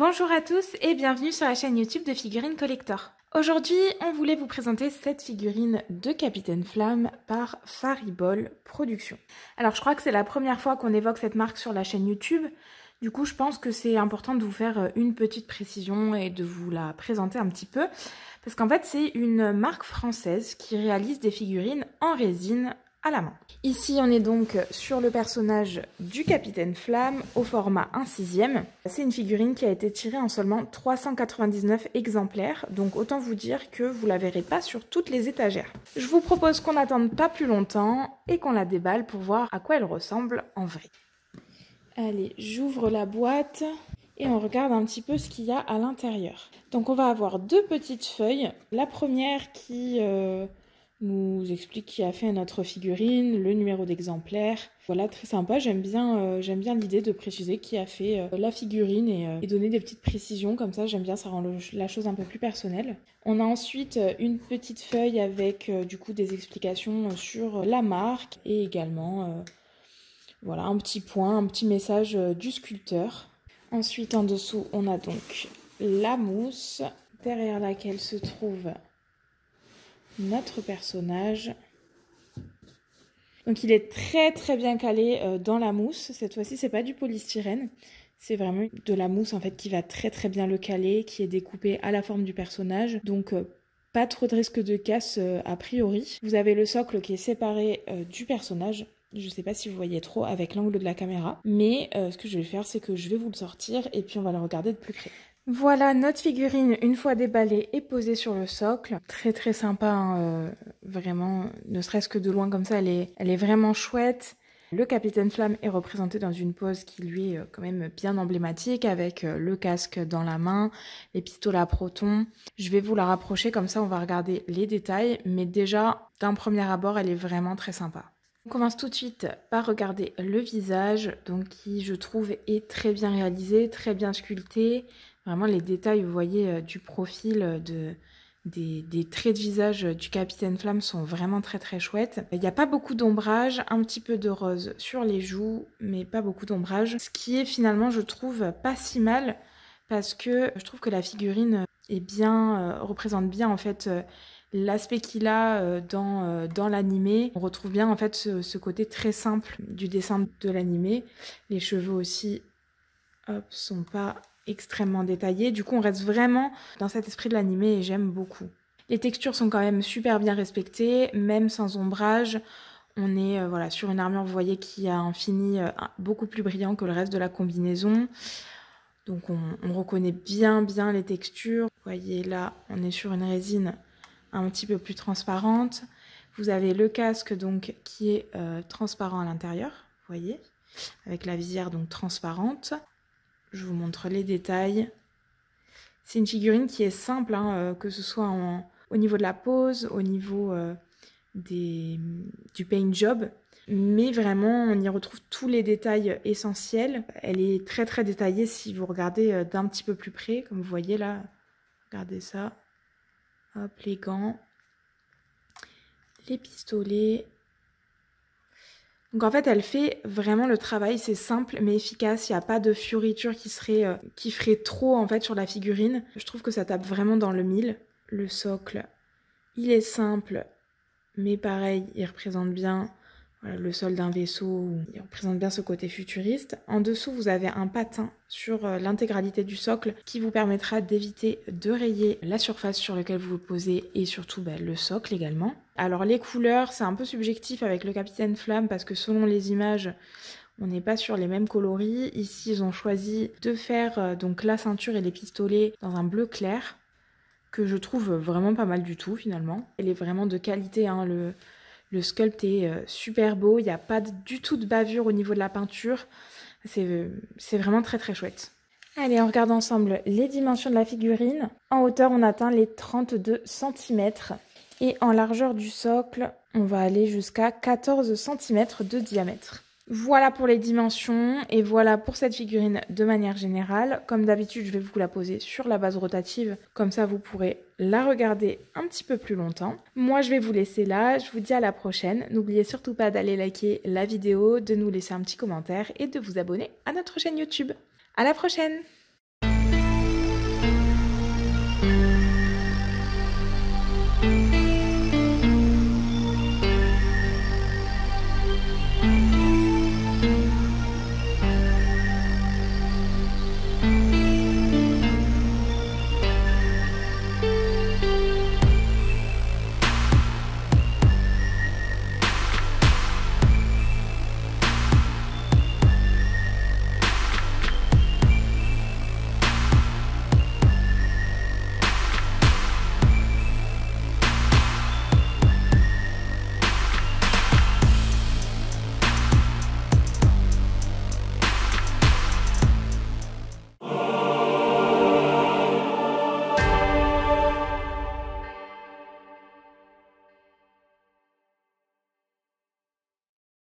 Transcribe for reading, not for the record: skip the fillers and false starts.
Bonjour à tous et bienvenue sur la chaîne YouTube de Figurines Collector. Aujourd'hui, on voulait vous présenter cette figurine de Capitaine Flamme par Faribol Productions. Alors je crois que c'est la première fois qu'on évoque cette marque sur la chaîne YouTube. Du coup, je pense que c'est important de vous faire une petite précision et de vous la présenter un petit peu. Parce qu'en fait, c'est une marque française qui réalise des figurines en résine à la main. Ici, on est donc sur le personnage du Capitaine Flamme au format 1/6. C'est une figurine qui a été tirée en seulement 399 exemplaires, donc autant vous dire que vous la verrez pas sur toutes les étagères. Je vous propose qu'on n'attende pas plus longtemps et qu'on la déballe pour voir à quoi elle ressemble en vrai. Allez, j'ouvre la boîte et on regarde un petit peu ce qu'il y a à l'intérieur. Donc on va avoir deux petites feuilles. La première qui nous explique qui a fait notre figurine, le numéro d'exemplaire. Voilà, très sympa. J'aime bien l'idée de préciser qui a fait la figurine et donner des petites précisions comme ça. J'aime bien, ça rend la chose un peu plus personnelle. On a ensuite une petite feuille avec du coup des explications sur la marque et également voilà, un petit point, un petit message du sculpteur. Ensuite, en dessous, on a donc la mousse derrière laquelle se trouve notre personnage. Donc il est très bien calé dans la mousse. Cette fois-ci, c'est pas du polystyrène, c'est vraiment de la mousse en fait qui va très bien le caler, qui est découpée à la forme du personnage. Donc pas trop de risque de casse a priori. Vous avez le socle qui est séparé du personnage. Je sais pas si vous voyez trop avec l'angle de la caméra, mais ce que je vais faire, c'est que je vais vous le sortir et puis on va le regarder de plus près. Voilà notre figurine une fois déballée et posée sur le socle. Très sympa, hein, vraiment, ne serait-ce que de loin comme ça, elle est vraiment chouette. Le Capitaine Flamme est représenté dans une pose qui lui est quand même bien emblématique avec le casque dans la main, les pistolets à protons. Je vais vous la rapprocher comme ça on va regarder les détails, mais déjà d'un premier abord elle est vraiment très sympa. On commence tout de suite par regarder le visage, donc qui je trouve est très bien réalisé, très bien sculpté. Vraiment les détails, vous voyez, du profil, des traits de visage du Capitaine Flamme sont vraiment très chouettes. Il n'y a pas beaucoup d'ombrage, un petit peu de rose sur les joues, mais pas beaucoup d'ombrage. Ce qui est finalement, je trouve, pas si mal, parce que je trouve que la figurine est bien, représente bien en fait l'aspect qu'il a dans l'animé. On retrouve bien en fait ce côté très simple du dessin de l'animé. Les cheveux aussi, hop, sont pas extrêmement détaillés. Du coup, on reste vraiment dans cet esprit de l'animé et j'aime beaucoup. Les textures sont quand même super bien respectées, même sans ombrage. On est voilà, sur une armure, vous voyez, qui a un fini beaucoup plus brillant que le reste de la combinaison. Donc on reconnaît bien les textures. Vous voyez là, on est sur une résine un petit peu plus transparente. Vous avez le casque donc qui est transparent à l'intérieur, vous voyez, avec la visière donc transparente. Je vous montre les détails. C'est une figurine qui est simple, hein, que ce soit au niveau de la pose, au niveau du paint job. Mais vraiment, on y retrouve tous les détails essentiels. Elle est très détaillée si vous regardez d'un petit peu plus près. Comme vous voyez là, regardez ça. Hop, les gants, les pistolets. Donc en fait, elle fait vraiment le travail, c'est simple mais efficace. Il n'y a pas de fioriture qui ferait trop en fait sur la figurine. Je trouve que ça tape vraiment dans le mille. Le socle, il est simple, mais pareil, il représente bien voilà, le sol d'un vaisseau. Il représente bien ce côté futuriste. En dessous, vous avez un patin sur l'intégralité du socle qui vous permettra d'éviter de rayer la surface sur laquelle vous vous posez et surtout le socle également. Alors les couleurs, c'est un peu subjectif avec le Capitaine Flamme parce que selon les images, on n'est pas sur les mêmes coloris. Ici, ils ont choisi de faire donc la ceinture et les pistolets dans un bleu clair que je trouve vraiment pas mal du tout finalement. Elle est vraiment de qualité, hein, le sculpt est super beau, il n'y a pas du tout de bavure au niveau de la peinture. C'est vraiment très chouette. Allez, on regarde ensemble les dimensions de la figurine. En hauteur, on atteint les 32 cm. Et en largeur du socle, on va aller jusqu'à 14 cm de diamètre. Voilà pour les dimensions et voilà pour cette figurine de manière générale. Comme d'habitude, je vais vous la poser sur la base rotative, comme ça vous pourrez la regarder un petit peu plus longtemps. Moi, je vais vous laisser là, je vous dis à la prochaine. N'oubliez surtout pas d'aller liker la vidéo, de nous laisser un petit commentaire et de vous abonner à notre chaîne YouTube. À la prochaine!